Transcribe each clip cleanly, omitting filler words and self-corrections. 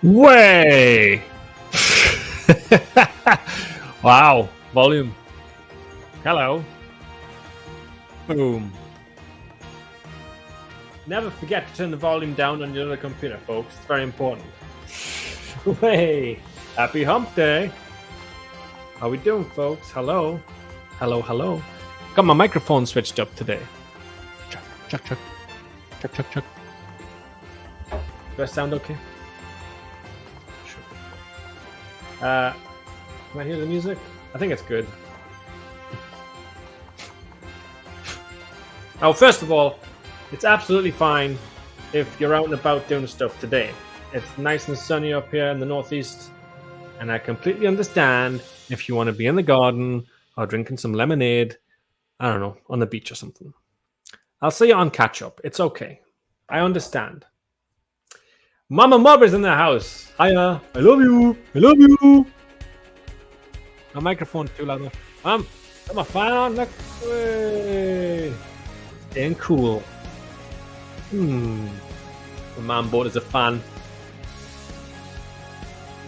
Way! Wow. Volume. Hello. Boom. Never forget to turn the volume down on your other computer, folks. It's very important. Way. Happy hump day. How we doing, folks? Hello. Hello, hello. Got my microphone switched up today. Chuck, chuck, chuck. Chuck, chuck, chuck. Does that sound okay? Sure. Can I hear the music? I think it's good. Now, first of all, it's absolutely fine if you're out and about doing stuff today. It's nice and sunny up here in the northeast, and I completely understand if you want to be in the garden or drinking some lemonade, I don't know, on the beach or something. I'll see you on catch up. It's okay. I understand. Mama Mother's in the house. Hiya. I love you. I love you. My microphone's too loud. Mom, got my fan on. Look. Hey. Staying cool. My mom bought us a fan.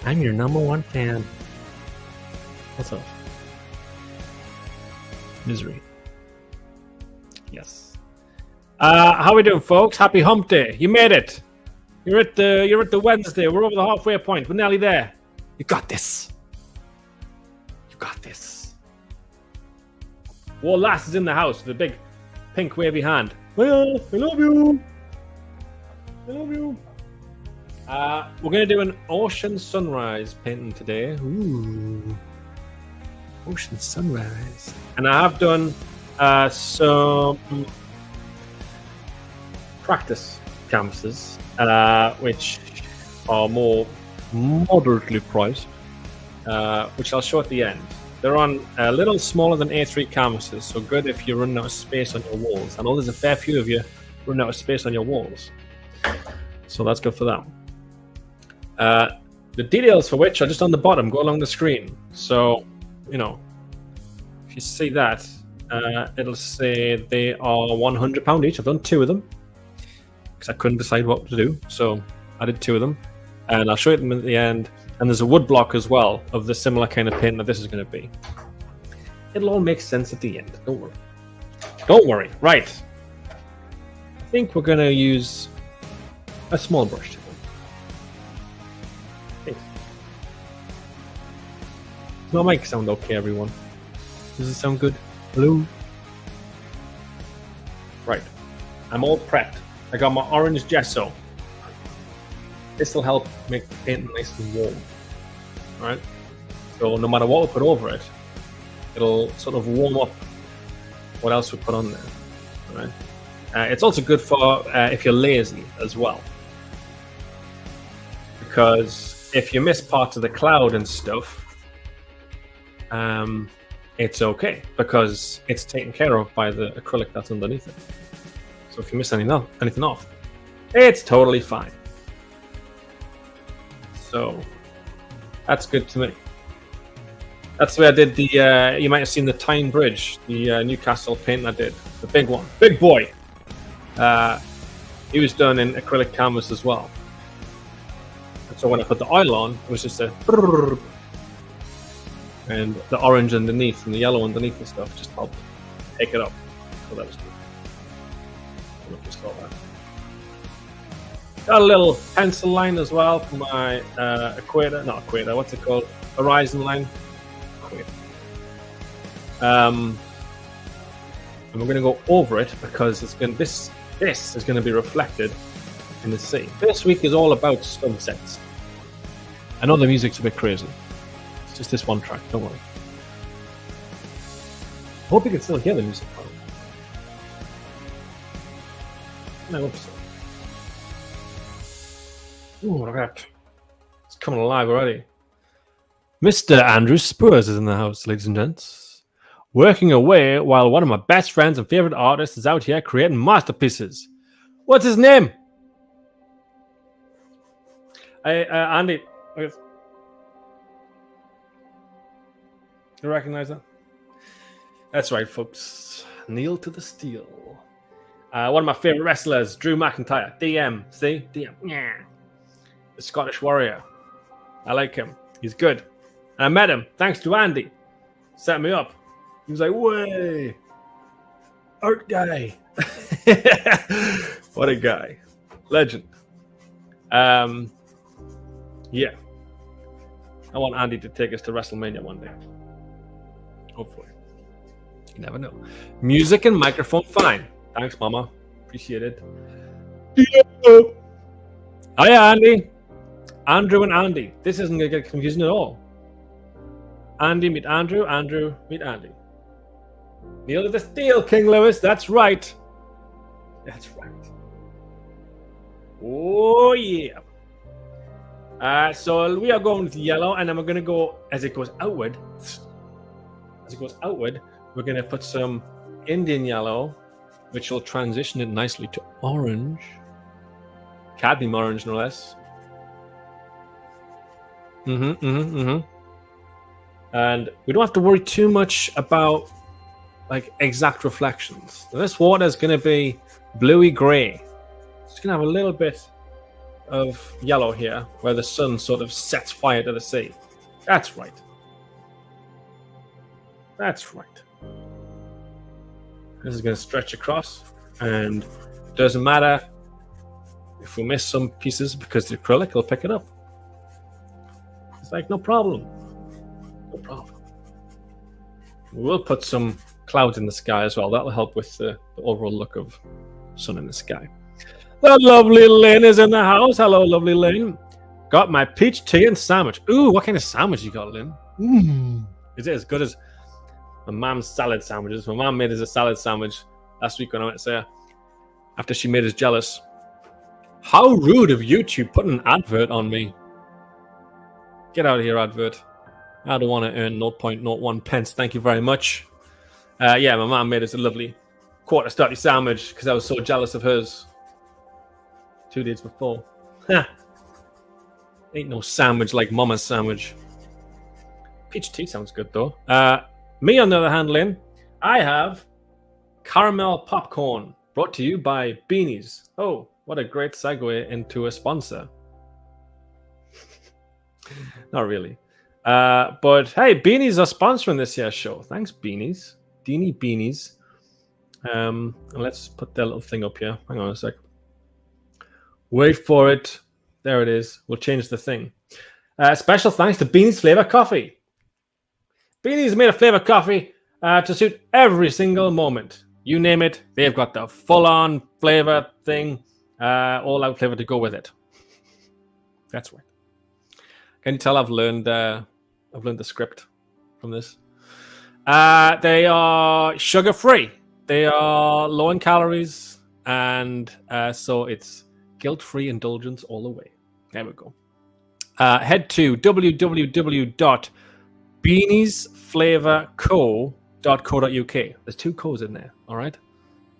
I'm your #1 fan. What's up? Misery. Yes. How we doing, folks? Happy hump day. You made it. You're at the Wednesday. We're over the halfway point. We're nearly there. You got this. You got this. War Lass is in the house with a big pink wavy hand. Well, I love you. I love you. We're going to do an ocean sunrise painting today. Ooh. Ocean sunrise. And I have done some practice canvases, which are more moderately priced, which I'll show at the end. They're on a little smaller than A3 canvases, so good if you're running out of space on your walls. I know there's a fair few of you running out of space on your walls, so that's good for them. The details for which are just on the bottom, go along the screen. So, you know, if you see that, it'll say they are £100 each. I've done 2 of them because I couldn't decide what to do, so I did 2 of them, and I'll show you them at the end. And there's a wood block as well of the similar kind of paint that this is going to be. It'll all make sense at the end. Don't worry. Don't worry. Right. I think we're going to use a small brush today. Thanks. Does my mic sound okay, everyone? Does it sound good? Hello? Right. I'm all prepped. I got my orange gesso. This will help make the paint nice and warm. Alright? So no matter what we put over it, it'll sort of warm up what else we put on there. Alright? It's also good for if you're lazy as well. Because if you miss parts of the cloud and stuff, it's okay because it's taken care of by the acrylic that's underneath it. So if you miss anything off, it's totally fine. So that's good to me. That's the way I did the. You might have seen the Tyne Bridge, the Newcastle paint I did, the big one, big boy. He was done in acrylic canvas as well. And so when I put the oil on, it was just a, and the orange underneath and the yellow underneath and stuff just helped take it up. So that was good. I don't know if you saw that. Got a little pencil line as well for my what's it called? Horizon line. Equator. And we're going to go over it because it's going. This is going to be reflected in the sea. This week is all about sunsets. I know the music's a bit crazy. It's just this one track. Don't worry. I hope you can still hear the music. I hope so. Ooh, look at that. It's coming alive already. Mr. Andrew Spurs is in the house, ladies and gents. Working away while one of my best friends and favorite artists is out here creating masterpieces. What's his name? Andy. You recognize that? That's right, folks. Kneel to the steel. One of my favorite wrestlers, Drew McIntyre. DM. See? DM. Yeah. the Scottish warrior. I like him. He's good. And I met him thanks to Andy. Set me up. He was like, way, art guy. What a guy. Legend. Yeah. I want Andy to take us to WrestleMania one day. Hopefully. You never know. Music and microphone, fine. Thanks, Mama. Appreciate it. Yeah. Hiya, Andy. Andrew and Andy. This isn't going to get confusing at all. Andy meet Andrew. Andrew meet Andy. Neil of the Steel, King Lewis. That's right. That's right. Oh, yeah. So we are going with yellow, and then we're going to go as it goes outward. As it goes outward, we're going to put some Indian yellow, which will transition it nicely to orange. Cadmium orange, no less. And we don't have to worry too much about like exact reflections. This water is going to be bluey gray. It's going to have a little bit of yellow here where the sun sort of sets fire to the sea. That's right. That's right. This is going to stretch across, and it doesn't matter if we miss some pieces because the acrylic will pick it up. It's like, no problem. No problem. We'll put some clouds in the sky as well. That'll help with the overall look of sun in the sky. The lovely Lynn is in the house. Hello, lovely Lynn. Got my peach tea and sandwich. Ooh, what kind of sandwich you got, Lynn? Is it as good as my mom's salad sandwiches? My mom made us a salad sandwich last week when I went to see her after she made us jealous. How rude of YouTube putting an advert on me. Get out of here, advert. I don't want to earn 0.01 pence. Thank you very much. Yeah, my mom made us a lovely quarter stutty sandwich because I was so jealous of hers 2 days before. Ain't no sandwich like mama's sandwich. Peach tea sounds good though. Me on the other hand, Lynn, I have caramel popcorn brought to you by Beanies. Oh, what a great segue into a sponsor. Not really. But hey, Beanies are sponsoring this year's show. Thanks, Beanies. Beanies. And let's put that little thing up here. Hang on a sec. Wait for it. There it is. We'll change the thing. Special thanks to Beanies Flavor Coffee. Beanies made a flavor coffee to suit every single moment. You name it, they've got the full-on flavor thing, all-out flavor to go with it. That's right. Can you tell I've learned the script from this? They are sugar-free. They are low in calories, and so it's guilt-free indulgence all the way. There we go. Head to www.beaniesflavorco.co.uk. There's 2 codes in there, all right?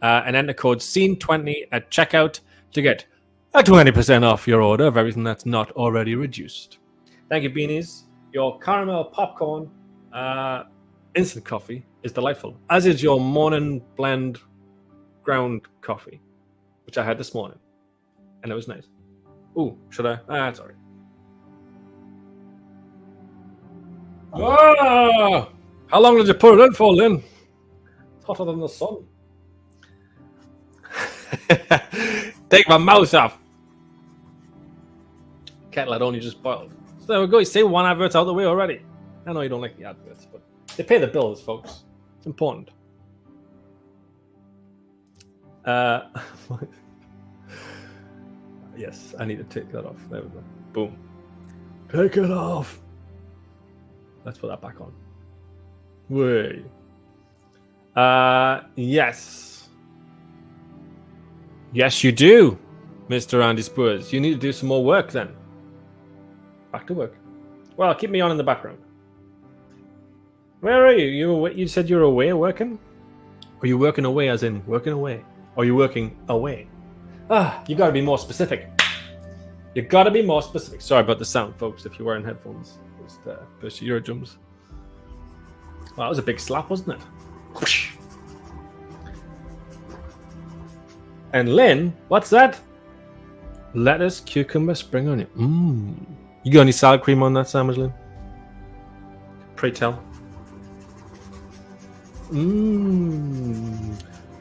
And enter code SCENE20 at checkout to get a 20% off your order of everything that's not already reduced. Thank you, Beanies. Your caramel popcorn instant coffee is delightful, as is your morning blend ground coffee, which I had this morning, and it was nice. Ooh, should I? That's all right. Oh, how long did you put it in for, Lynn? It's hotter than the sun. Take my mouse off. Kettle had only just boiled. So there we go. You see one advert's out the way already. I know you don't like the adverts, but they pay the bills, folks. It's important. Yes, I need to take that off. There we go. Boom. Take it off. Let's put that back on. Way. Yes. Yes, you do, Mr. Andy Spurs. You need to do some more work then. Back to work. Well, keep me on in the background. Where are you? You said you were away working? Are you working away as in working away? Or are you working away? You got to be more specific. You got to be more specific. Sorry about the sound, folks, if you're wearing headphones. Just push your eardrums. Well, that was a big slap, wasn't it? Whoosh. And Lynn, what's that? lettuce, cucumber, spring onion. You got any sour cream on that sandwich, Lynn? Pray tell.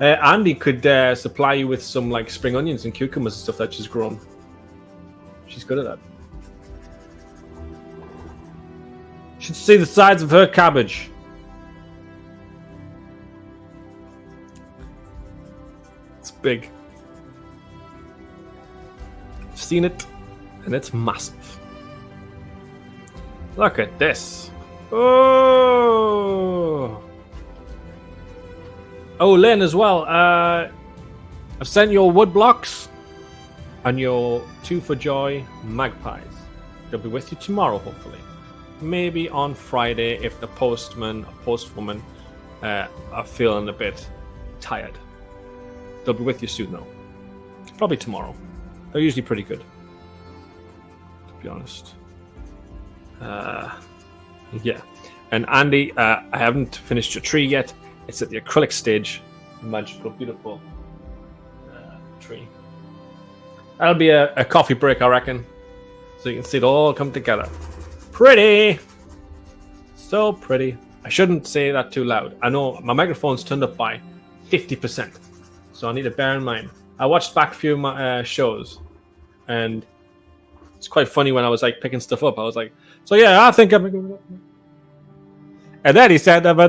Andy could supply you with some like spring onions and cucumbers and stuff that she's grown. She's good at that. Should see the sides of her cabbage. It's big. I've seen it, and it's massive. Look at this. Oh, Lynn as well. I've sent your wood blocks and your 2 for Joy magpies. They'll be with you tomorrow, hopefully. Maybe on Friday if the postman or postwoman are feeling a bit tired. They'll be with you soon, though. Probably tomorrow. They're usually pretty good, to be honest. Yeah. And Andy, I haven't finished your tree yet. It's at the acrylic stage. Magical, beautiful tree. That'll be a coffee break, I reckon. So you can see it all come together. Pretty! So pretty. I shouldn't say that too loud. I know my microphone's turned up by 50%. So I need to bear in mind. I watched back a few of my shows. And it's quite funny when I was like picking stuff up. I was like, so yeah, I think I'm... And then he said, buy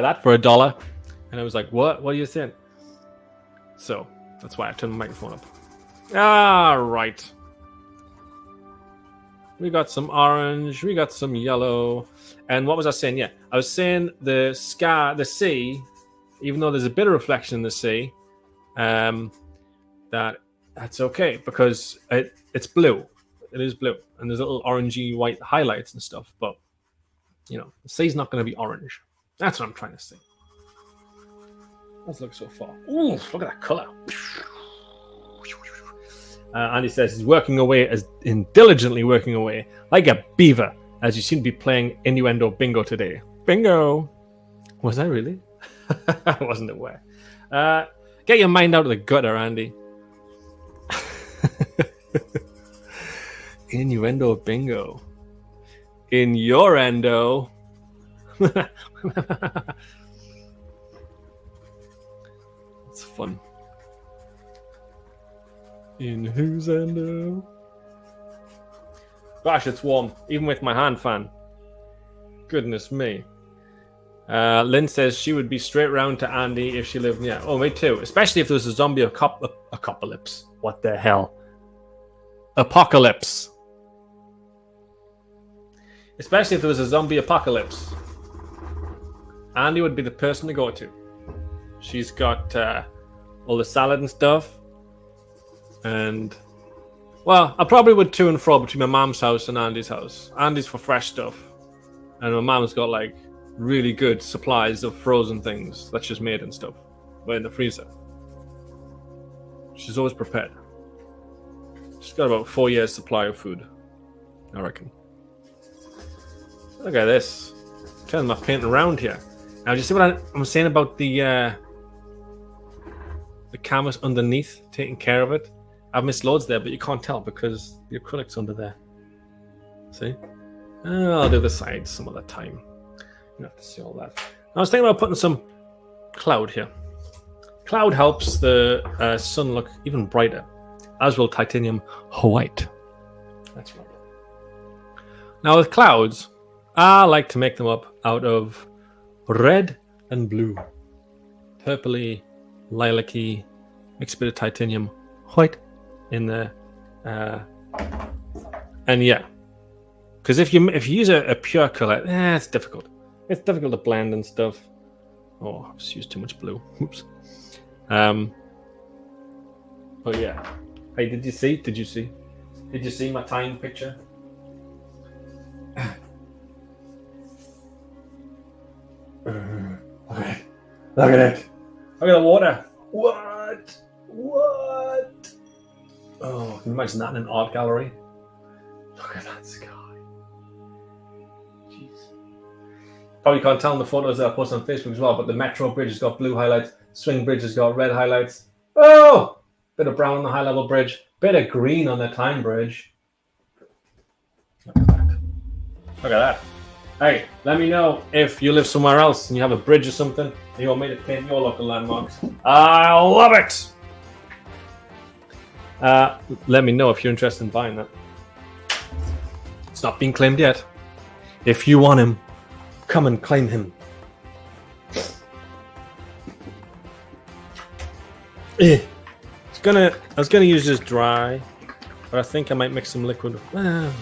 that for $1. And I was like, what? What are you saying? So that's why I turned my microphone up. All right. We got some orange. We got some yellow. And what was I saying? Yeah, I was saying the sea, even though there's a bit of reflection in the sea, that's okay because it's blue. It is blue. And there's little orangey white highlights and stuff. But, you know, the sea's not going to be orange. That's what I'm trying to say. Let's look so far. Ooh, look at that color. Andy says he's working away, diligently working away, like a beaver, as you seem to be playing innuendo bingo today. Bingo! Was I really? I wasn't aware. Get your mind out of the gutter, Andy. Innuendo bingo. In your endo. It's fun. In whose endo? Gosh, it's warm, even with my hand fan. Goodness me. Lynn says she would be straight round to Andy if she lived near. Oh, me too. Especially if there was a zombie apocalypse. What the hell? Apocalypse. Especially if there was a zombie apocalypse. Andy would be the person to go to. She's got all the salad and stuff. And, well, I probably would to and fro between my mom's house and Andy's house. Andy's for fresh stuff. And my mom's got, like, really good supplies of frozen things that she's made and stuff. But in the freezer. She's always prepared. She's got about 4 years supply of food, I reckon. Look at this. Turning my paint around here. Now, do you see what I'm saying about the canvas underneath, taking care of it? I've missed loads there, but you can't tell because the acrylic's under there. See? I'll do the sides some other time. You have to see all that. I was thinking about putting some cloud here. Cloud helps the sun look even brighter, as will titanium white. That's right. Now with clouds, I like to make them up out of red and blue. Purpley, lilac-y, mixed bit of titanium white in there. And yeah. Because if you use a pure color, it's difficult. It's difficult to blend and stuff. Oh, I've just used too much blue. Oops. But yeah. Hey, did you see? Did you see my time picture? Okay. Look at it. Look at the water. What? Oh, can you imagine that in an art gallery? Look at that sky. Jeez. Probably can't tell in the photos that I post on Facebook as well, but the Metro Bridge has got blue highlights. Swing Bridge has got red highlights. Oh, bit of brown on the high level bridge, bit of green on the time bridge. Look at that. Look at that. Hey, let me know if you live somewhere else and you have a bridge or something and you want me to paint your local landmarks. I love it. Let me know if you're interested in buying that. It's not been claimed yet. If you want him, come and claim him. I was gonna use this dry, but I think I might mix some liquid. Well,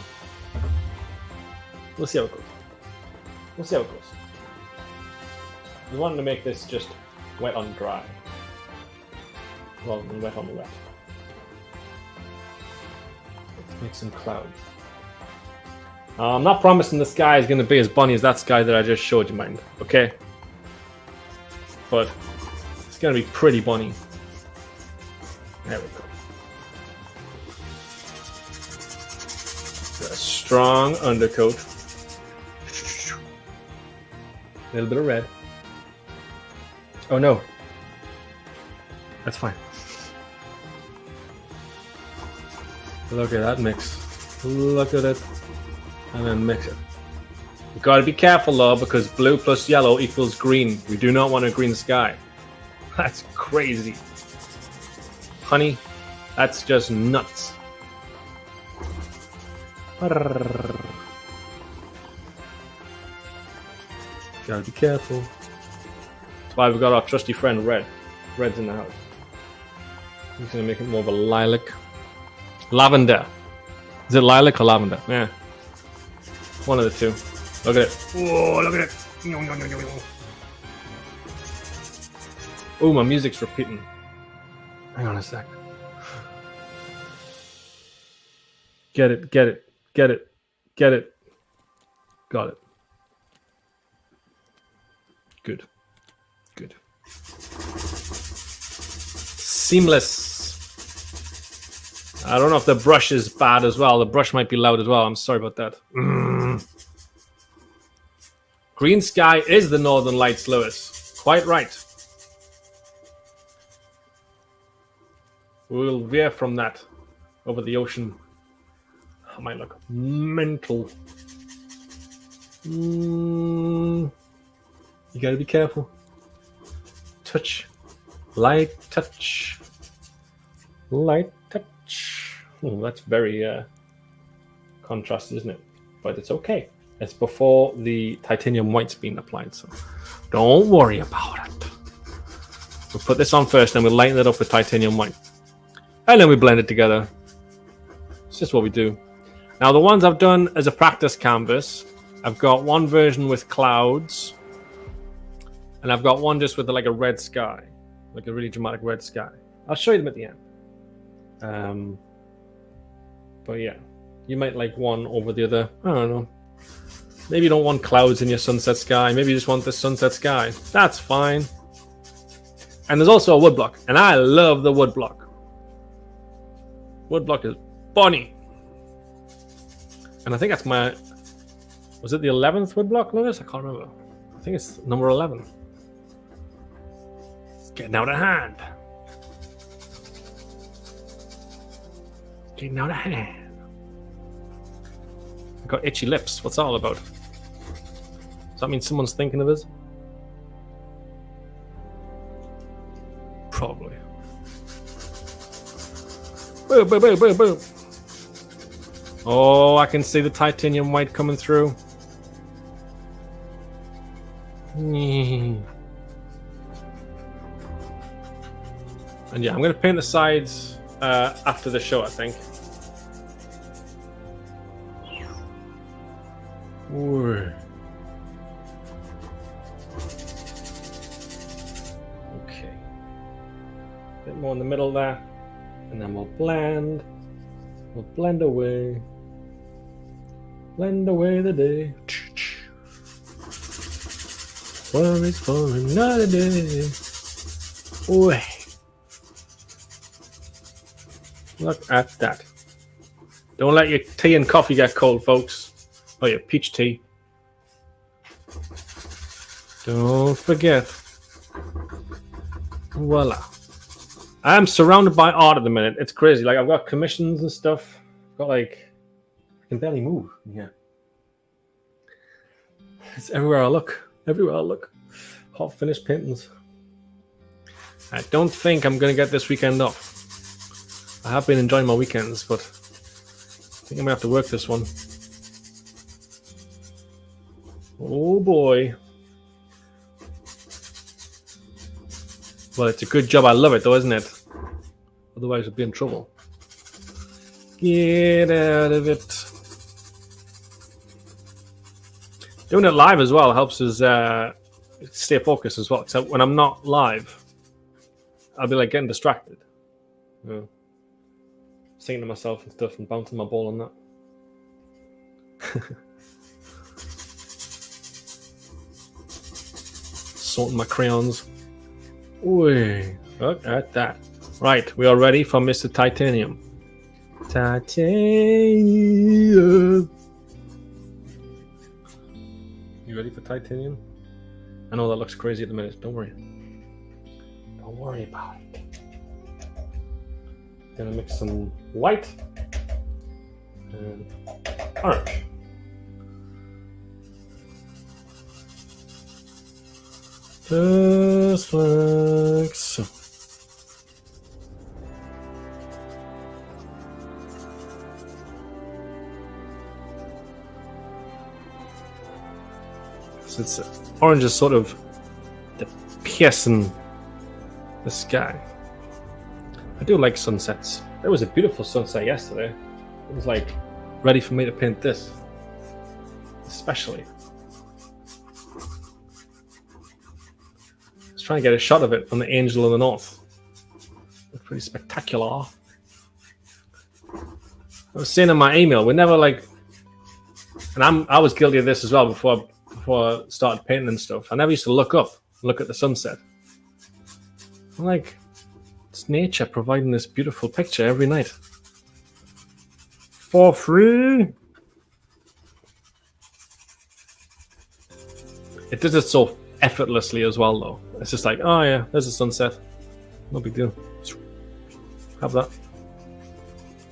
we'll see how it goes. We'll see how it goes. We wanted to make this just wet on dry, rather than wet on the wet. Let's make some clouds. I'm not promising the sky is going to be as bunny as that sky that I just showed you, mind. Okay, but it's going to be pretty bunny. There we go. Got a strong undercoat. A little bit of red. Oh no. That's fine. Look at that mix. Look at it. And then mix it. You've got to be careful though, because blue plus yellow equals green. We do not want a green sky. That's crazy. Honey, that's just nuts. Gotta be careful. That's why we've got our trusty friend Red. Red's in the house. He's gonna make it more of a lilac. Lavender. Is it lilac or lavender? Yeah. One of the two. Look at it. Whoa, look at it. Oh, my music's repeating. Hang on a sec. Get it, get it, get it, get it. Got it. Good. Good. Seamless. I don't know if the brush is bad as well. The brush might be loud as well. I'm sorry about that. Green sky is the Northern Lights, Lewis. Quite right. We'll veer from that over the ocean. I might look mental. You gotta be careful. Touch. Light touch. Light touch. Oh, that's very contrasted, isn't it? But it's okay. It's before the titanium white's been applied, so don't worry about it. We'll put this on first, then we'll lighten it up with titanium white. And then we blend it together. It's just what we do. Now, the ones I've done as a practice canvas, I've got one version with clouds, and I've got one just with like a red sky, like a really dramatic red sky. I'll show you them at the end. But yeah, you might like one over the other. I don't know. Maybe you don't want clouds in your sunset sky. Maybe you just want the sunset sky. That's fine. And there's also a wood block, and I love the wood block. Wood block is bunny. And I think that's my... Was it the 11th wood block, Lewis? I can't remember. I think it's number 11. It's getting out of hand. Getting out of hand. I got itchy lips. What's that all about? Does that mean someone's thinking of us? Probably. Boom, boom, boom, boom, boom. Oh, I can see the titanium white coming through. And yeah, I'm going to paint the sides after the show, I think. Ooh. Okay. A bit more in the middle there. And then we'll blend. We'll blend away. Blend away the day. Worries for another day. Ooh. Look at that. Don't let your tea and coffee get cold, folks. Oh, your peach tea. Don't forget. Voila. I am surrounded by art at the minute. It's crazy. Like I've got commissions and stuff. I've got like I can barely move. Yeah. It's everywhere I look. Everywhere I look. Half finished paintings. I don't think I'm gonna get this weekend off. I have been enjoying my weekends, but I think I'm gonna have to work this one. Oh boy. Well, it's a good job. I love it though, isn't it? Otherwise I'd be in trouble. Get out of it. Doing it live as well helps us stay focused as well. Except when I'm not live, I'll be like getting distracted. You know, singing to myself and stuff and bouncing my ball on that. Sorting my crayons. Ooh, look at that. Right, we are ready for Mr. Titanium. Titanium. You ready for titanium? I know that looks crazy at the minute. Don't worry. Don't worry about it. Gonna mix some white and orange. Just like so. So it's orange is sort of the piercing the sky. I do like sunsets. There was a beautiful sunset yesterday. It was like ready for me to paint this, especially. I was trying to get a shot of it on the Angel of the North. It's pretty spectacular. I was saying in my email, we never like, and I was guilty of this as well before I started painting and stuff. I never used to look up, look at the sunset. I'm like, it's nature providing this beautiful picture every night. For free. It does it so effortlessly as well though. It's just like, oh yeah, there's a sunset. No big deal. Just have that.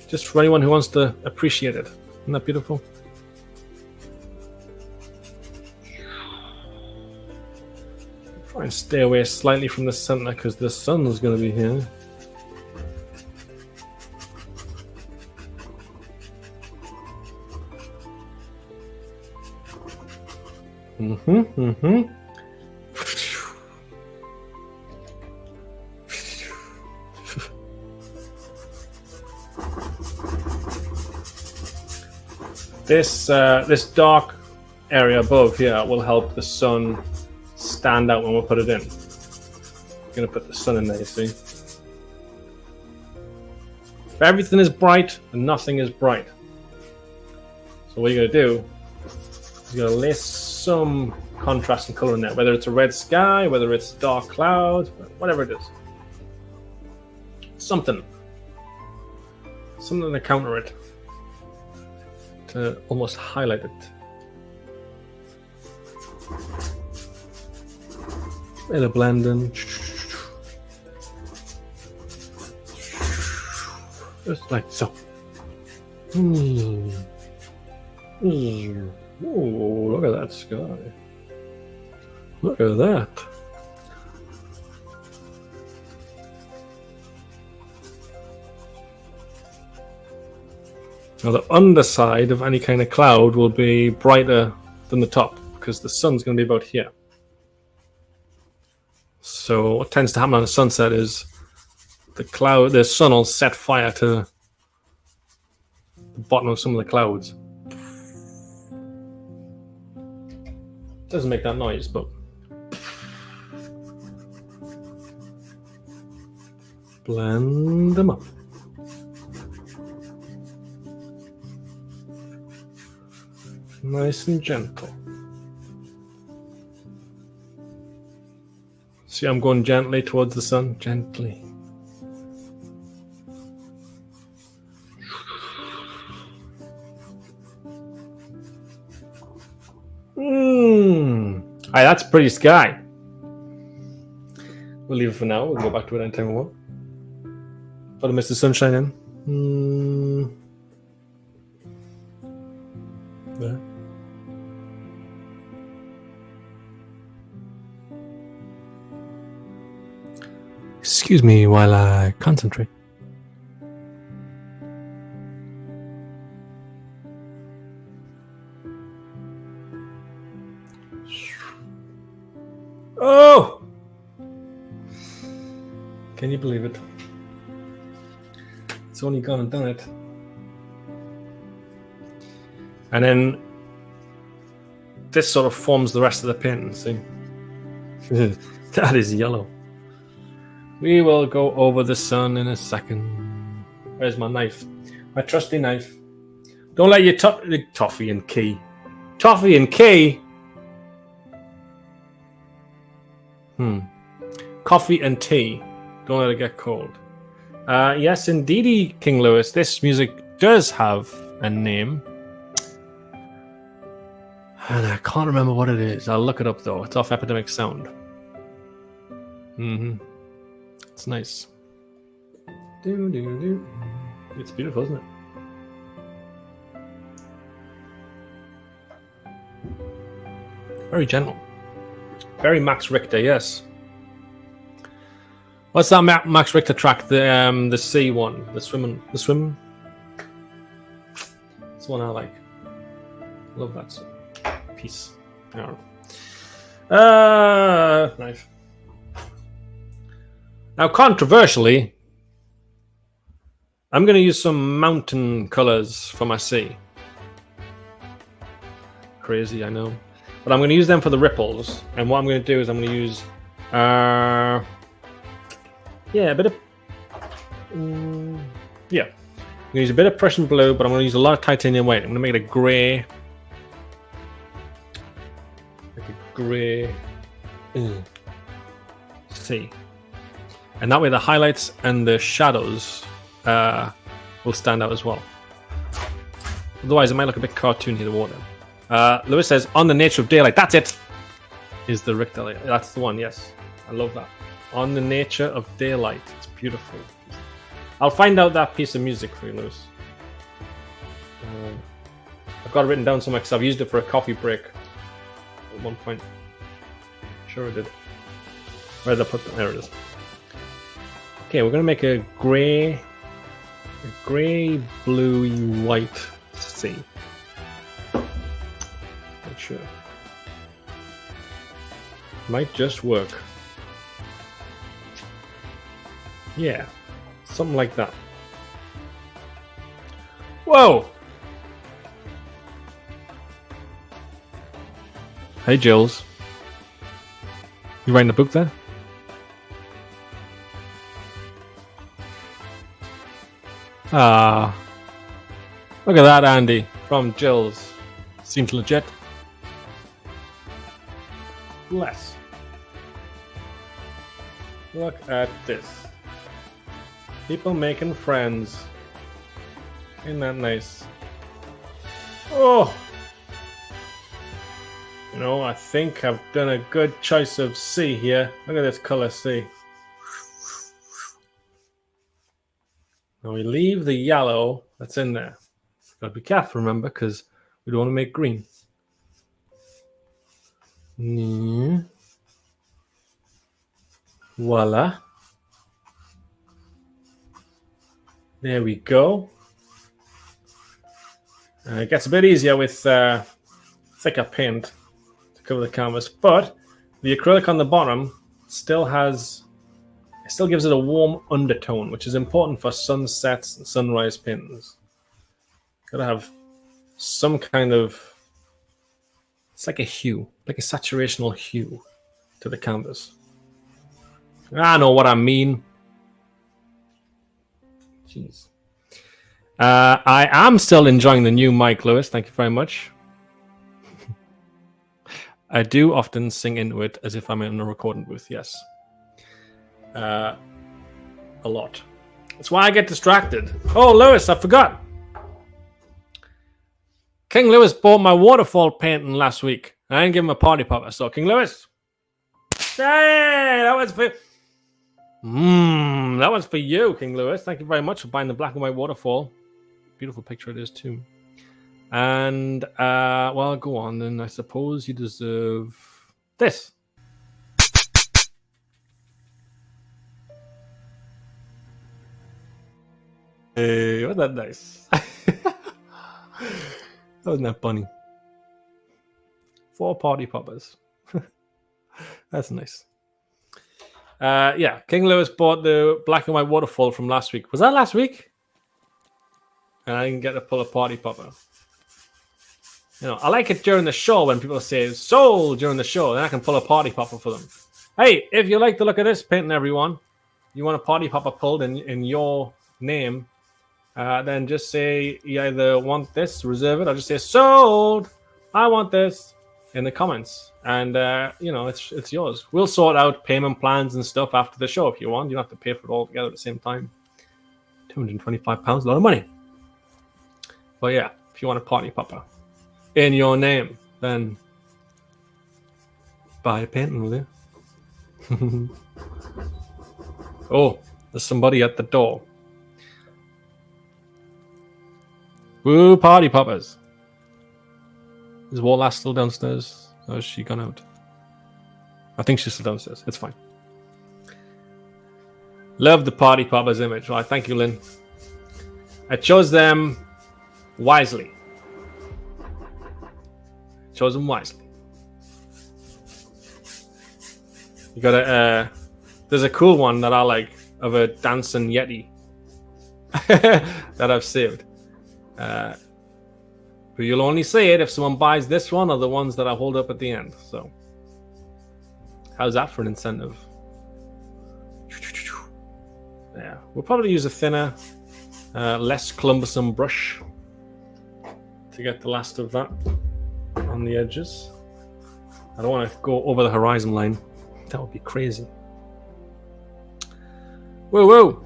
Just for anyone who wants to appreciate it. Isn't that beautiful? Try and stay away slightly from the center because the sun's going to be here. This dark area above here will help the sun stand out when we put it in. I'm going to put the sun in there, you see. If everything is bright, then nothing is bright. So what you're going to do is you're going to lay some contrast and color in there, whether it's a red sky, whether it's dark clouds, whatever it is. Something to counter it, to almost highlight it. Bit of blending. Just like so. Ooh, look at that sky. Look at that. Now the underside of any kind of cloud will be brighter than the top because the sun's going to be about here. So what tends to happen on a sunset is the sun will set fire to the bottom of some of the clouds. Doesn't make that noise, but blend them up. Nice and gentle. See, I'm going gently towards the sun. Gently. Alright, that's pretty sky. We'll leave it for now. We'll go back to it anytime we want. Put a Mr. Sunshine in. There. Excuse me while I concentrate. Oh! Can you believe it? It's only gone and done it. And then this sort of forms the rest of the painting, see? That is yellow. We will go over the sun in a second. Where's my knife? My trusty knife. Don't let your toffee and key. Toffee and key? Coffee and tea. Don't let it get cold. Yes, indeedy, King Lewis. This music does have a name. And I can't remember what it is. I'll look it up, though. It's off Epidemic Sound. It's nice. It's beautiful, isn't it? Very gentle. Very Max Richter, yes. What's that Max Richter track? The C one, the swim. It's the one I like. Love that song. Peace. Knife. Now, controversially, I'm going to use some mountain colors for my C. Crazy, I know. But I'm going to use them for the ripples. And what I'm going to do is I'm going to use... a bit of... I'm going to use a bit of Prussian blue, but I'm going to use a lot of titanium white. I'm going to make it a grey... Like a grey... C. And that way the highlights and the shadows will stand out as well. Otherwise, it might look a bit cartoony, the water. Lewis says, on the nature of daylight. That's it! Is the Richter. That's the one, yes. I love that. On the nature of daylight. It's beautiful. I'll find out that piece of music for you, Lewis. I've got it written down somewhere because I've used it for a coffee break at one point. Sure I did. Where did I put that? There it is. Okay, we're going to make a grey, bluey, white C. Not sure. Might just work. Yeah, something like that. Whoa! Hey, Jules. You writing a book there? Ah, look at that, Andy, from Jill's. Seems legit. Bless. Look at this. People making friends. Isn't that nice? Oh! You know, I think I've done a good choice of C here. Look at this color C. Now we leave the yellow that's in there. Gotta be careful, remember, because we don't want to make green. Voila. There we go. It gets a bit easier with thicker paint to cover the canvas, but the acrylic on the bottom still gives it a warm undertone, which is important for sunsets and sunrise paintings. Gotta have some kind of... It's like a hue, like a saturational hue to the canvas. I know what I mean. Jeez. I am still enjoying the new mic, Lewis. Thank you very much. I do often sing into it as if I'm in a recording booth, yes. A lot. That's why I get distracted. Oh, Lewis, I forgot. King Lewis bought my waterfall painting last week. I didn't give him a party popper, so King Lewis. Hey, that was for... That one's for you, King Lewis. Thank you very much for buying the black and white waterfall. Beautiful picture it is too. And well, go on then. I suppose you deserve this. Hey, wasn't that nice? Wasn't that funny? 4 party poppers. That's nice. Yeah, King Lewis bought the black and white waterfall from last week. Was that last week? And I didn't get to pull a party popper. You know, I like it during the show when people say sold during the show, then I can pull a party popper for them. Hey, if you like the look of this painting, everyone, you want a party popper pulled in your name, then just say you either want this, reserve it, or just say sold. I want this in the comments, and you know, it's yours. We'll sort out payment plans and stuff after the show if you want. You don't have to pay for it all together at the same time. £225, a lot of money. But yeah, if you want a party popper in your name, then buy a painting, will you? Oh, there's somebody at the door. Woo, party poppers. Is Wallace still downstairs? Or has she gone out? I think she's still downstairs. It's fine. Love the party poppers image. Right, thank you, Lynn. I chose them wisely. Chose them wisely. You got a there's a cool one that I like of a dancing yeti that I've saved. But you'll only see it if someone buys this one or the ones that I hold up at the end. So how's that for an incentive? Yeah, we'll probably use a thinner, less cumbersome brush to get the last of that on the edges. I don't want to go over the horizon line. That would be crazy. Whoa, whoa.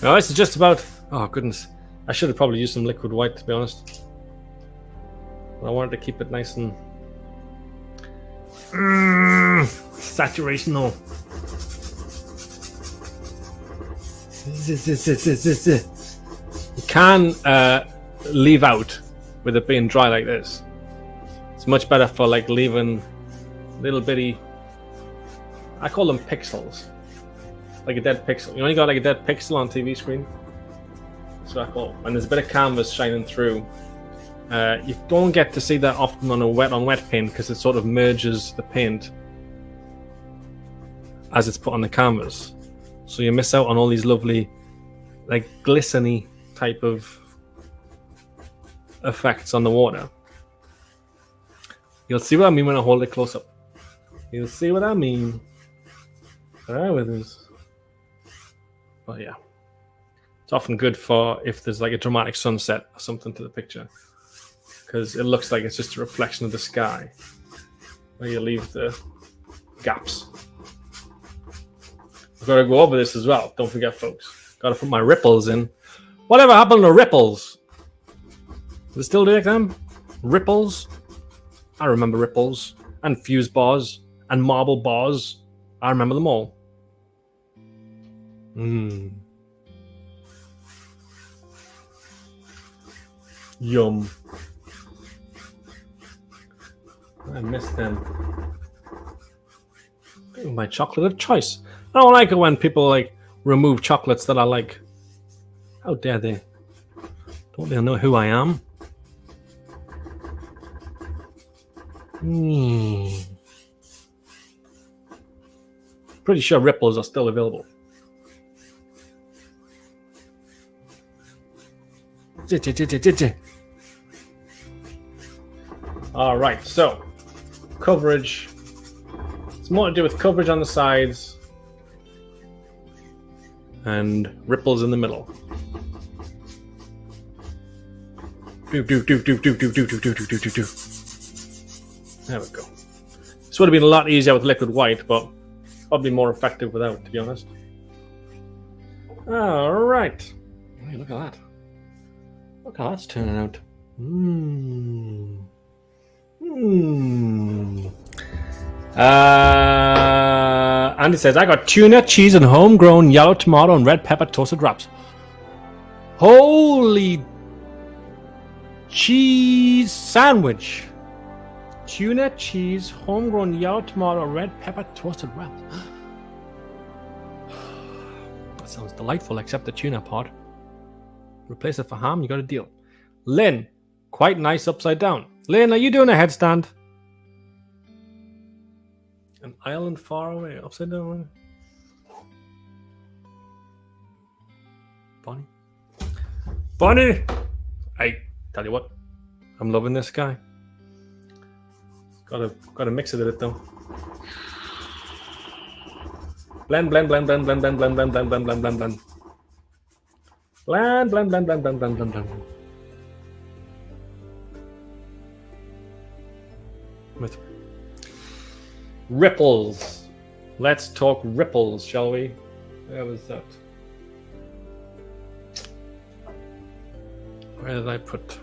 Now this is just about... Oh, goodness. I should have probably used some liquid white, to be honest. But I wanted to keep it nice and... saturational. You can leave out with it being dry like this. It's much better for like leaving little bitty... I call them pixels. Like a dead pixel. You only got like a dead pixel on TV screen. So I call it. When there's a bit of canvas shining through. You don't get to see that often on a wet paint because it sort of merges the paint as it's put on the canvas. So you miss out on all these lovely, like glistening type of effects on the water. You'll see what I mean when I hold it close up. You'll see what I mean. Bear with us. But yeah, it's often good for if there's like a dramatic sunset or something to the picture, because it looks like it's just a reflection of the sky where you leave the gaps. I've got to go over this as well. Don't forget, folks. Got to put my ripples in. Whatever happened to ripples? Do they still do them? Ripples? I remember ripples and fuse bars and marble bars. I remember them all. Yum. I miss them. My chocolate of choice. I don't like it when people like remove chocolates that I like. How dare they? Don't they know who I am? Pretty sure ripples are still available. All right, so coverage. It's more to do with coverage on the sides and ripples in the middle. There we go. This would have been a lot easier with liquid white, but probably more effective without, to be honest. All right. Hey, look at that. Look how that's turning out. Andy says, I got tuna, cheese, and homegrown yellow tomato and red pepper toasted wraps. Holy cheese sandwich. Tuna, cheese, homegrown yellow tomato, red pepper toasted wraps. That sounds delightful, except the tuna part. Replace it for ham, you got a deal. Lynn, quite nice upside down. Lynn, are you doing a headstand? An island far away, upside down. Bonnie! I tell you what, I'm loving this guy. Gotta mix it a bit though. Blend, blend, blend, blend, blend, blend, blend, blend, blend, blend, blend, blend, blend. Blend, blend, blend, blend, blend, blend, blend, blend. With ripples. Let's talk ripples, shall we? Where was that? Where did I put?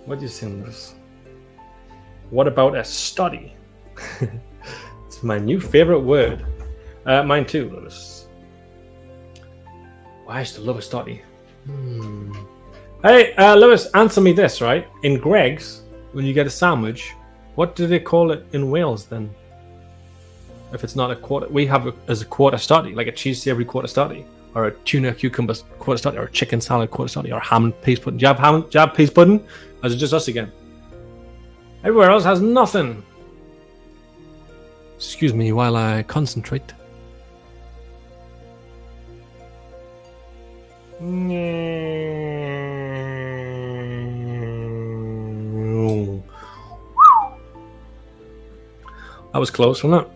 What do you see in this? What about a study? It's my new favorite word. Mine too, Lewis. Why I used to love a study. Hey, Lewis, answer me this, right? In Greg's, when you get a sandwich, what do they call it in Wales then? If it's not a quarter, we have it as a quarter study, like a cheese savory quarter study, or a tuna cucumber quarter study, or a chicken salad quarter study, or ham and peas pudding. Do you have peas pudding? Or is it just us again? Everywhere else has nothing. Excuse me while I concentrate. That was close, wasn't it?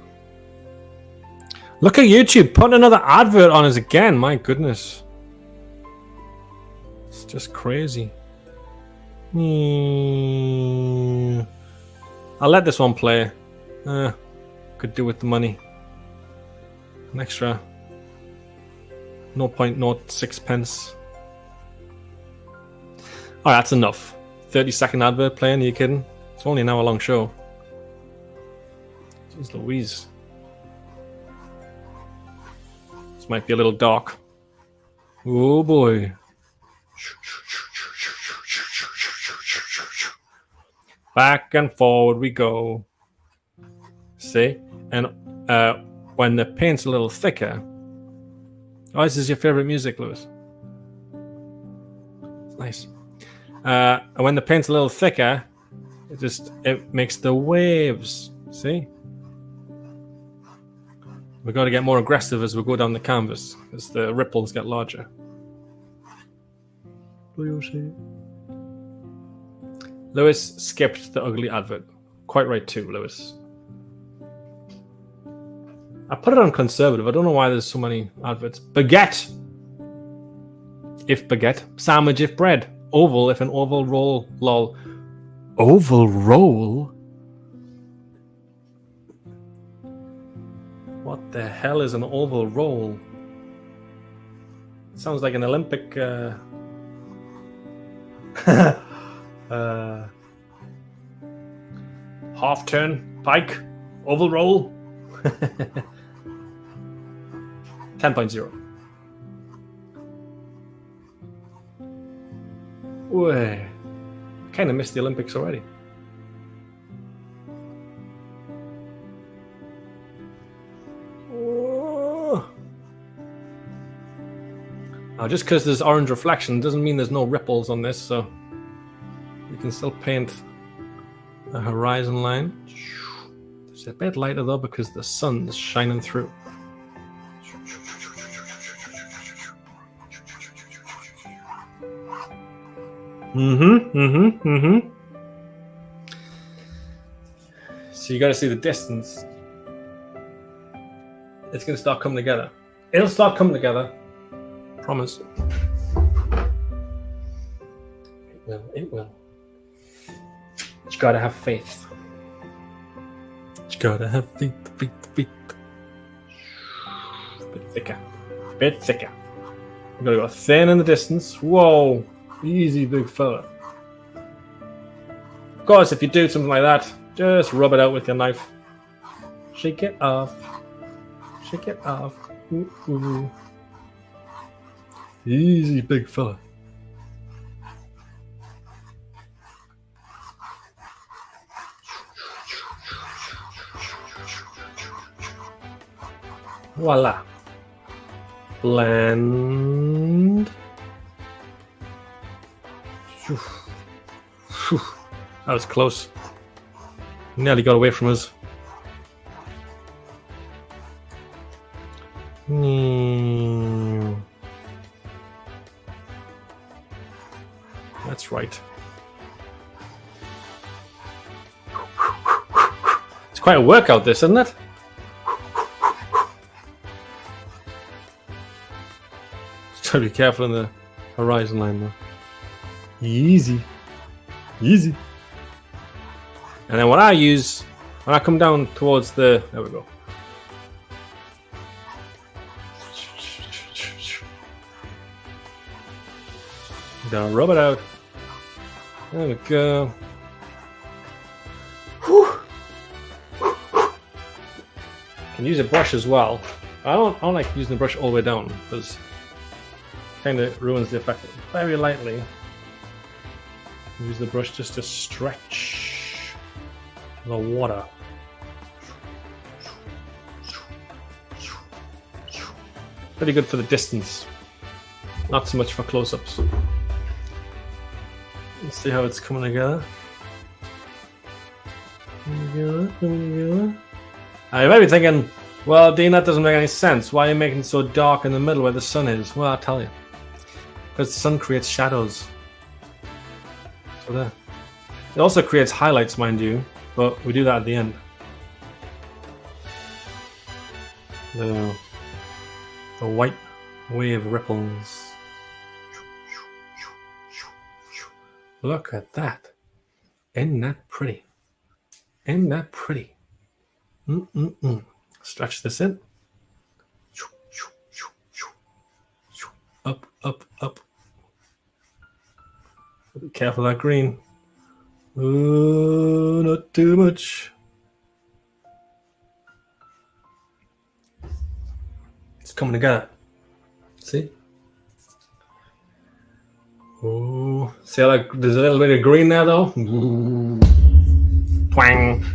Look at YouTube putting another advert on us again. My goodness. It's just crazy. I'll let this one play. Could do with the money. An extra 0.06 pence. Alright, that's enough. 30-second advert playing, are you kidding? It's only an hour-long show. Jeez Louise. This might be a little dark. Oh boy. Back and forward we go. See? And when the paint's a little thicker. Oh, this is your favorite music, Lewis. It's nice. And when the paint's a little thicker, it makes the waves. See? We've got to get more aggressive as we go down the canvas, as the ripples get larger. Do you see? Lewis skipped the ugly advert. Quite right too, Lewis. I put it on conservative. I don't know why there's so many adverts. Baguette! If baguette. Sandwich if bread. Oval if an oval roll. Lol. Oval roll? What the hell is an oval roll? It sounds like an Olympic... half turn, pike, oval roll. 10.0. Way. Kind of missed the Olympics already. Oh. Now, just because there's orange reflection doesn't mean there's no ripples on this, so you can still paint a horizon line. It's a bit lighter though because the sun's shining through. So you got to see the distance. It's going to start coming together. It'll start coming together. Promise. It will. You got to have faith. You got to have faith. A bit thicker. You got to go thin in the distance. Whoa. Easy, big fella. Of course, if you do something like that, Just rub it out with your knife. Shake it off. Shake it off. Ooh, ooh. Easy, big fella. Voila. Blend. That was close. Nearly got away from us. That's right. It's quite a workout, this, isn't it? Just try to be careful in the horizon line, though. Easy. Easy. And then what I use, when I come down towards the... There we go. Gonna rub it out. There we go. Whew. Can use a brush as well. I don't like using the brush all the way down because it kind of ruins the effect. Very lightly. Use the brush just to stretch the water. Pretty good for the distance. Not so much for close-ups. Let's see how it's coming together. You might be thinking, well, Dean, that doesn't make any sense. Why are you making it so dark in the middle where the sun is? Well, I'll tell you. Because the sun creates shadows. So there. It also creates highlights, mind you, but we do that at the end. The white wave ripples. Look at that. Isn't that pretty? Isn't that pretty? Stretch this in. Up, up, up. Be careful of that green. Oh, not too much. It's coming together. See? Oh, see how there's a little bit of green there, though? Ooh. Twang.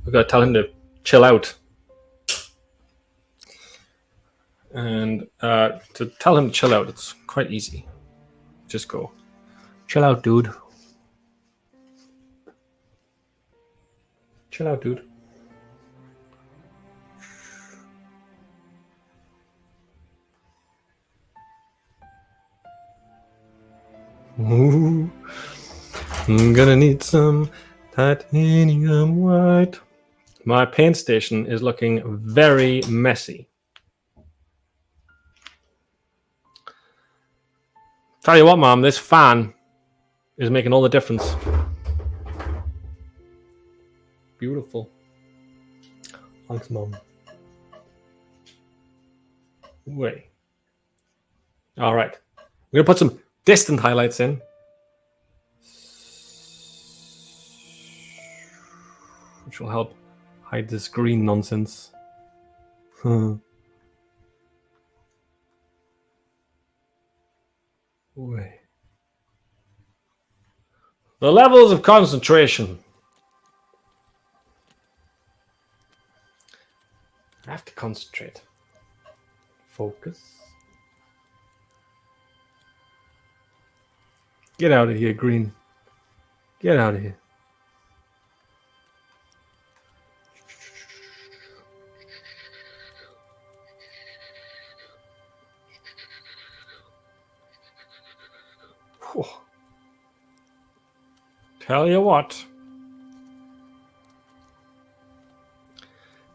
We've got to tell him to chill out. And to tell him to chill out, it's quite easy. Just go, chill out, dude. Chill out, dude. Ooh, I'm gonna need some titanium white. My paint station is looking very messy. Tell you what, Mom, this fan is making all the difference. Beautiful. Thanks, Mom. Wait. All right. We're gonna put some distant highlights in. Which will help hide this green nonsense. Wait. The levels of concentration. I have to concentrate. Focus. Get out of here, green. Get out of here. Whew. Tell you what.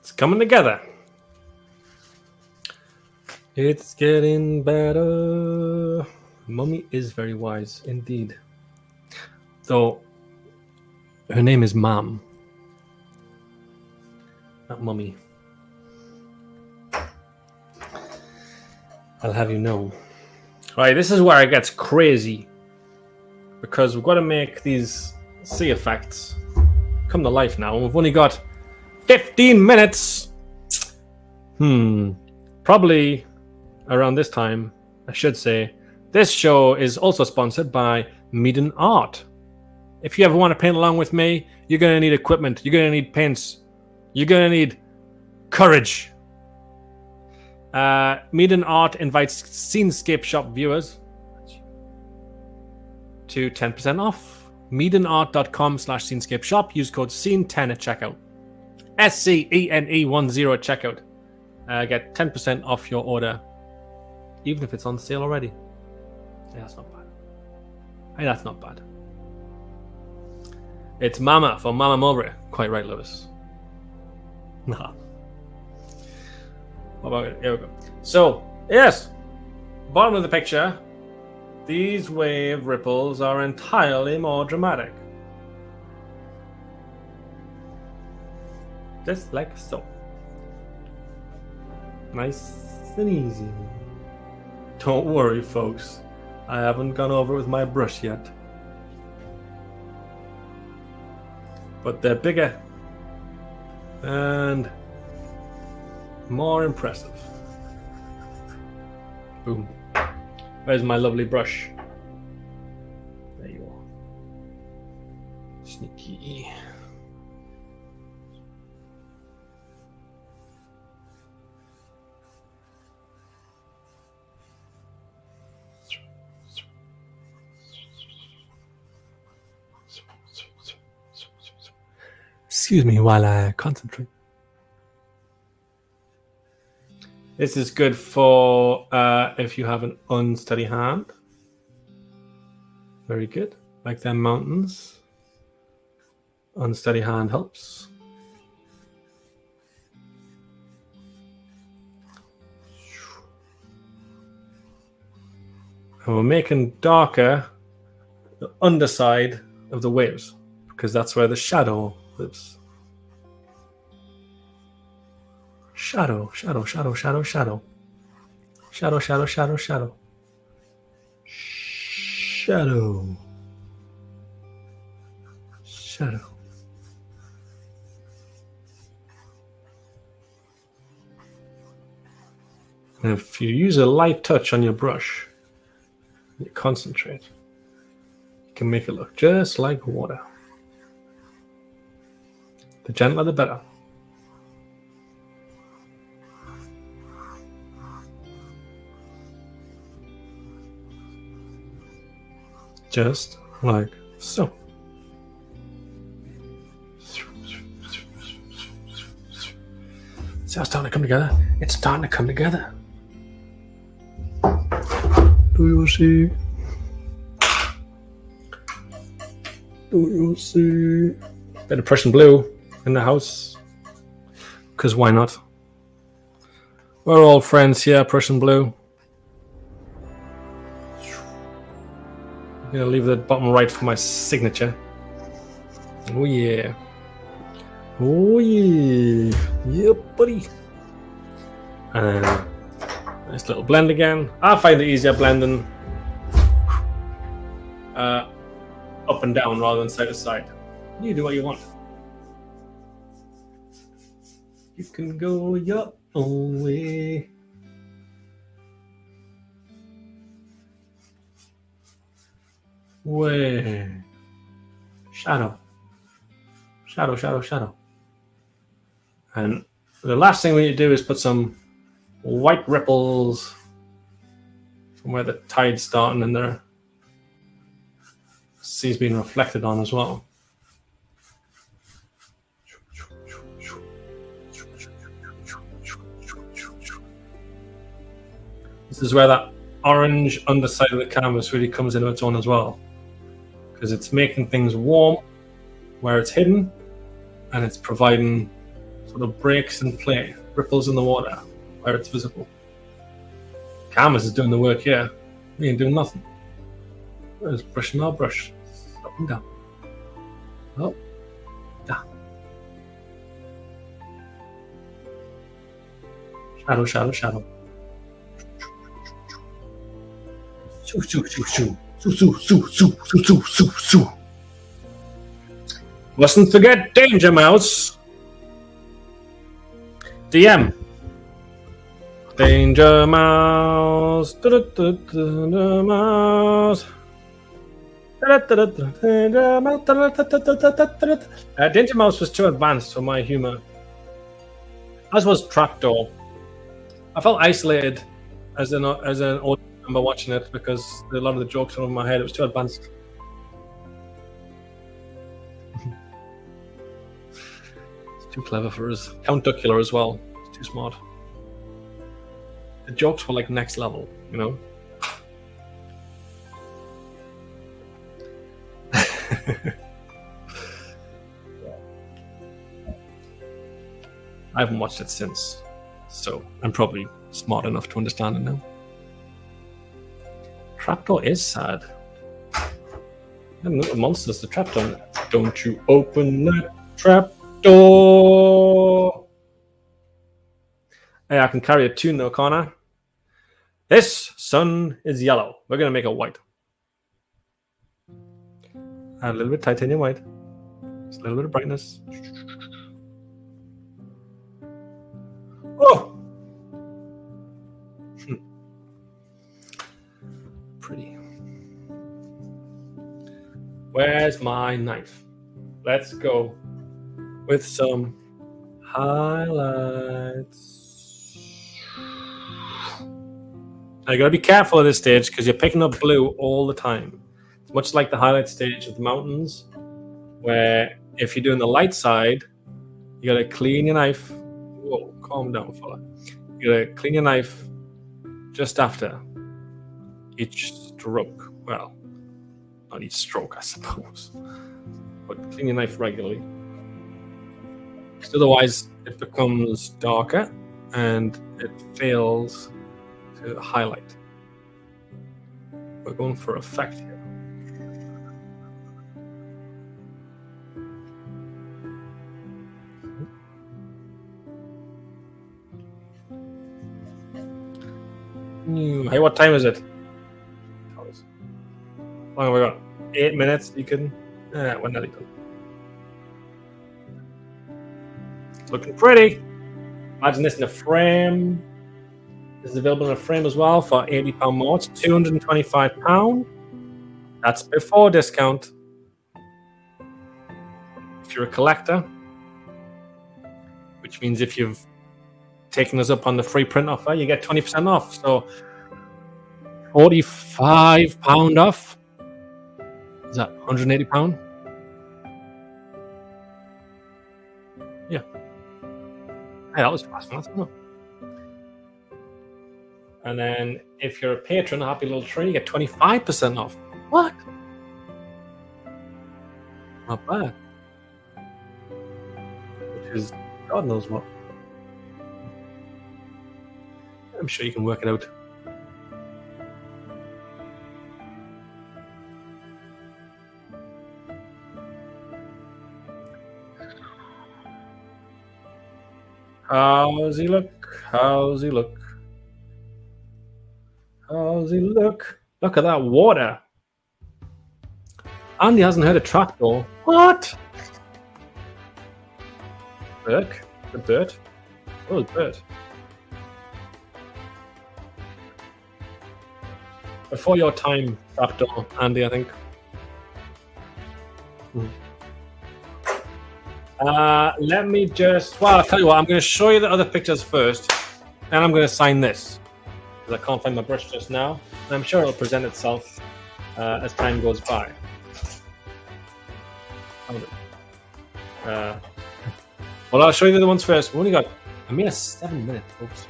It's coming together. It's getting better. Mummy is very wise indeed. Though her name is Mom, not Mummy. I'll have you know. Right, this is where it gets crazy. Because we've got to make these sea effects come to life now, and we've only got 15 minutes. Probably around this time, I should say, this show is also sponsored by Meaden Art. If you ever want to paint along with me, you're going to need equipment. You're going to need paints. You're going to need courage. Meaden Art invites Scenescape Shop viewers to 10% off. meadenart.com/Scenescape Shop. Use code SCENE10 at checkout. SCENE10 at checkout. Get 10% off your order, even if it's on sale already. Yeah, that's not bad. Hey, that's not bad. It's Mama for Mama Mowbray. Quite right, Lewis. Nah. What about it? Here we go. So, yes, bottom of the picture, these wave ripples are entirely more dramatic. Just like so. Nice and easy. Don't worry, folks. I haven't gone over it with my brush yet. But they're bigger and more impressive. Boom. Where's my lovely brush? There you are. Sneaky. Excuse me while I concentrate. This is good for if you have an unsteady hand. Very good. Like them mountains. Unsteady hand helps. And we're making darker the underside of the waves because that's where the shadow lives. Shadow, shadow, shadow, shadow, shadow. Shadow, shadow, shadow, shadow. Shadow. Shadow. And if you use a light touch on your brush, you concentrate, you can make it look just like water. The gentler, the better. Just like so. See how it's starting to come together? It's starting to come together. Do you see? Do you see? Bit of Prussian blue in the house. Because why not? We're all friends here, Prussian blue. I'm gonna leave the bottom right for my signature. Oh yeah. Oh yeah. Yep, buddy. And then nice little blend again. I find it easier blending up and down rather than side to side. You do what you want. You can go your own way. Way. Shadow. Shadow, shadow, shadow. And the last thing we need to do is put some white ripples from where the tide's starting and the sea's being reflected on as well. This is where that orange underside of the canvas really comes into its own as well, because it's making things warm where it's hidden, and it's providing sort of breaks in play, ripples in the water where it's visible. Canvas is doing the work here. We ain't doing nothing. We're just brushing our brush up and down. Up, down. Shadow, shadow, shadow. Shoo, shoo, shoo, shoo. Shoo, shoo, shoo, shoo, shoo, shoo, shoo, shoo. Mustn't forget Danger Mouse. DM. Danger Mouse. Danger Mouse. Danger Mouse was too advanced for my humor. As was Trapdoor. I felt isolated as an audience member watching it because a lot of the jokes were over my head. It was too advanced. It's too clever for us. Count Duckula as well. It's too smart. The jokes were like next level, you know? I haven't watched it since, so I'm probably smart enough to understand it now. Trapdoor is sad. And little monsters, the trapdoor. Don't you open that trapdoor! Hey, I can carry a tune though, can't I? This sun is yellow. We're gonna make it white. Add a little bit of titanium white. Just a little bit of brightness. Oh! Pretty. Where's my knife? Let's go with some highlights. Now you gotta be careful at this stage because you're picking up blue all the time. It's much like the highlight stage of the mountains, where if you're doing the light side, you gotta clean your knife. Whoa, calm down, fella. You gotta clean your knife just after each stroke. Well, not each stroke, I suppose, but clean your knife regularly. Because otherwise, it becomes darker and it fails to highlight. We're going for effect here. Hey, what time is it? How long have we got? 8 minutes. You can. We're nearly done. It's looking pretty. Imagine this in a frame. This is available in a frame as well for £80 more. It's £225. That's before discount. If you're a collector, which means if you've taken us up on the free print offer, you get 20% off. So £45 off. Is that £180? Yeah. Hey, that was fast enough. And then if you're a patron, a happy little tree, you get 25% off. What? Not bad. Which is God knows what. I'm sure you can work it out. How's he look? How's he look? How's he look? Look at that water. Andy hasn't heard a trapdoor. What? Burke? The bird? Oh, the bird. Before your time, trapdoor, Andy, I think. Let me just... Well, I'll tell you what. I'm going to show you the other pictures first. Then I'm going to sign this. Because I can't find my brush just now. And I'm sure it'll present itself as time goes by. Well, I'll show you the other ones first. We've only got a mere 7 minutes, folks.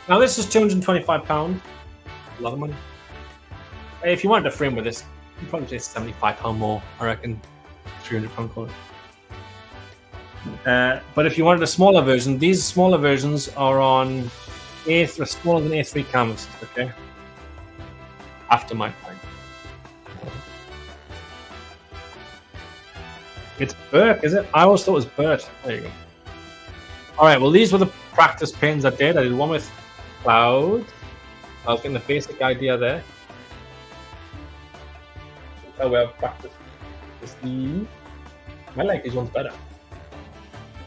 Now, this is £225. A lot of money. If you wanted to frame with this, you'd probably say £75 more, I reckon. £300 quality. But if you wanted a smaller version, these smaller versions are on smaller than A3 canvases, okay? After my time. It's Burke, is it? I always thought it was Bert. There you go. Alright, well, these were the practice paints I did. I did one with clouds. I was getting the basic idea there. That's how we have practice. I like these ones better.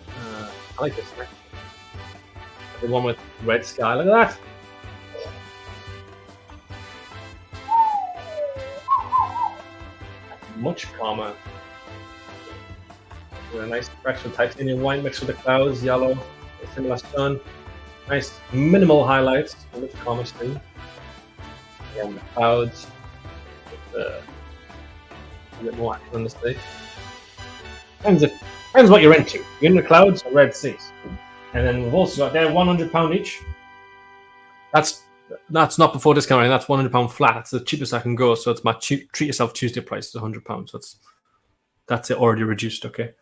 I like this one. The one with red sky. Look at that. Much calmer. With a nice fresh titanium white mixed with the clouds, yellow, a similar sun. Nice minimal highlights, a much calmer scene. Again, the clouds. With, a bit more action on this day. Depends what you're into. You're in the clouds or red seas. And then we've also got there £100 each. That's not before discounting. That's £100 flat. That's the cheapest I can go. So it's my treat yourself Tuesday price is £100. So that's it already reduced. Okay,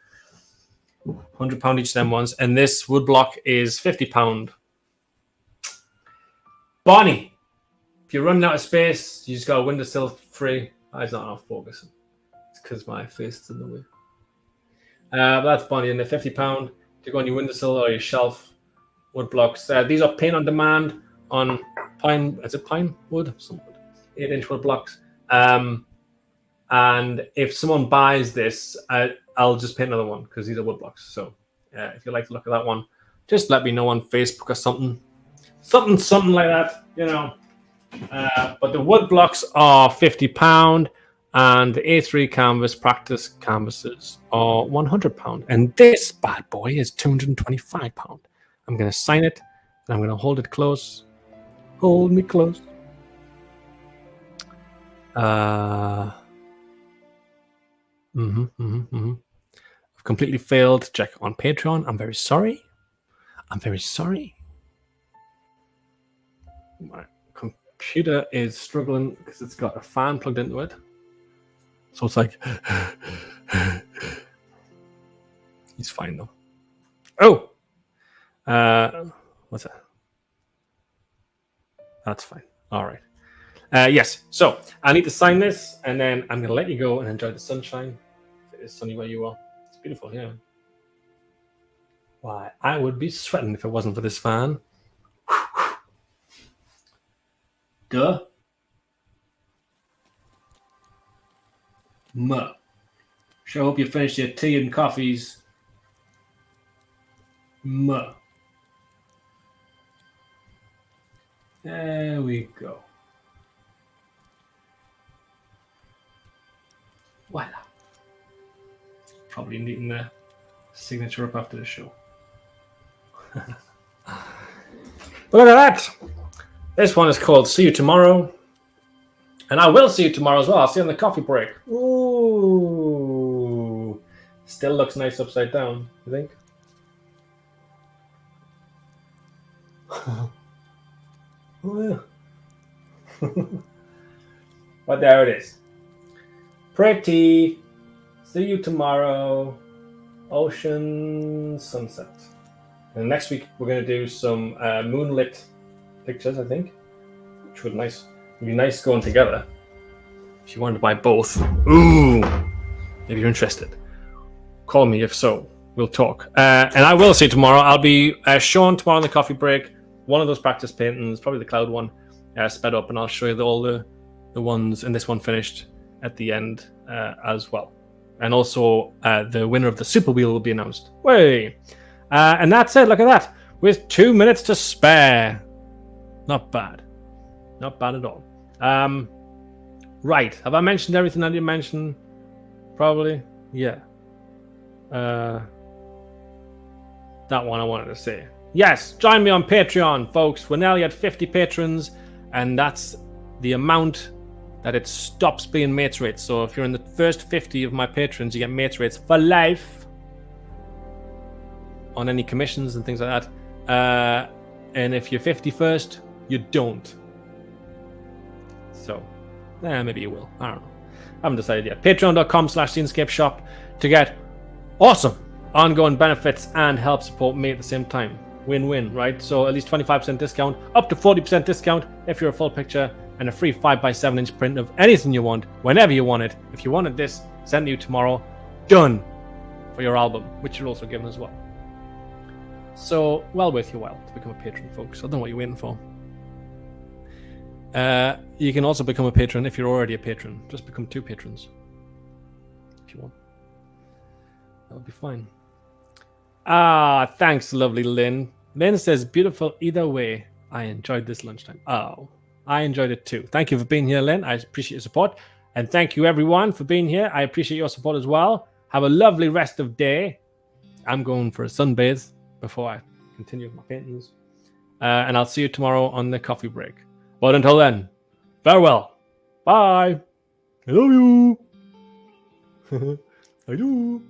£100 each. Them ones, and this wood block is £50. Bonnie, if you're running out of space, you just got a windowsill free. It's not enough focusing. It's because my face is in the way. But that's Bonnie, and they're £50 to go on your windowsill or your shelf. Wood blocks. These are paint on demand on pine. Is it pine wood? Some wood. 8-inch wood blocks. And if someone buys this, I'll just paint another one because these are wood blocks. So if you like to look at that one, just let me know on Facebook or something like that. You know. But the wood blocks are £50. And the A3 canvas practice canvases are £100. And this bad boy is £225. I'm going to sign it, and I'm going to hold it close. Hold me close. I've completely failed to check on Patreon. I'm very sorry. My computer is struggling because it's got a fan plugged into it. So it's like, he's fine though. Oh, what's that? That's fine. All right. Yes. So I need to sign this, and then I'm gonna let you go and enjoy the sunshine. It is sunny where you are. It's beautiful, yeah. Why, I would be sweating if it wasn't for this fan. Duh. Sure hope you finished your tea and coffees. There we go. Voila. Probably needing the signature up after the show. Look at that. This one is called See You Tomorrow. And I will see you tomorrow as well. I'll see you on the coffee break. Ooh. Still looks nice upside down, you think? Oh, yeah. But there it is. Pretty. See you tomorrow. Ocean sunset. And next week we're going to do some moonlit pictures, I think. Which would be nice. It'd be nice going together. If you wanted to buy both. Ooh. If you're interested. Call me if so. We'll talk. And I will see you tomorrow. I'll be showing tomorrow on the coffee break one of those practice paintings, probably the cloud one, sped up, and I'll show you all the ones and this one finished at the end as well. And also the winner of the Super Wheel will be announced. Way. And that's it. Look at that. With 2 minutes to spare. Not bad. Not bad at all. Right. Have I mentioned everything I didn't mention? Probably. Yeah. That one I wanted to say. Yes, join me on Patreon, folks. We're nearly at 50 patrons, and that's the amount that it stops being mates rates. So if you're in the first 50 of my patrons, you get mates rates for life on any commissions and things like that. And if you're 51st, you don't. So, maybe you will. I don't know. I haven't decided yet. Patreon.com/Scenescape Shop to get awesome ongoing benefits and help support me at the same time. Win-win, right? So at least 25% discount, up to 40% discount if you're a full picture, and a free 5x7-inch print of anything you want, whenever you want it. If you wanted this, send you tomorrow. Done for your album, which you're also given as well. So, well worth your while to become a patron, folks. I don't know what you're waiting for. You can also become a patron if you're already a patron. Just become 2 patrons if you want. That'll be fine. Ah, thanks, lovely Lynn. Lynn says, beautiful either way. I enjoyed this lunchtime. Oh, I enjoyed it too. Thank you for being here, Lynn. I appreciate your support. And thank you, everyone, for being here. I appreciate your support as well. Have a lovely rest of day. I'm going for a sunbathe before I continue with my paintings. And I'll see you tomorrow on the coffee break. But until then, farewell. Bye. I love you. I do.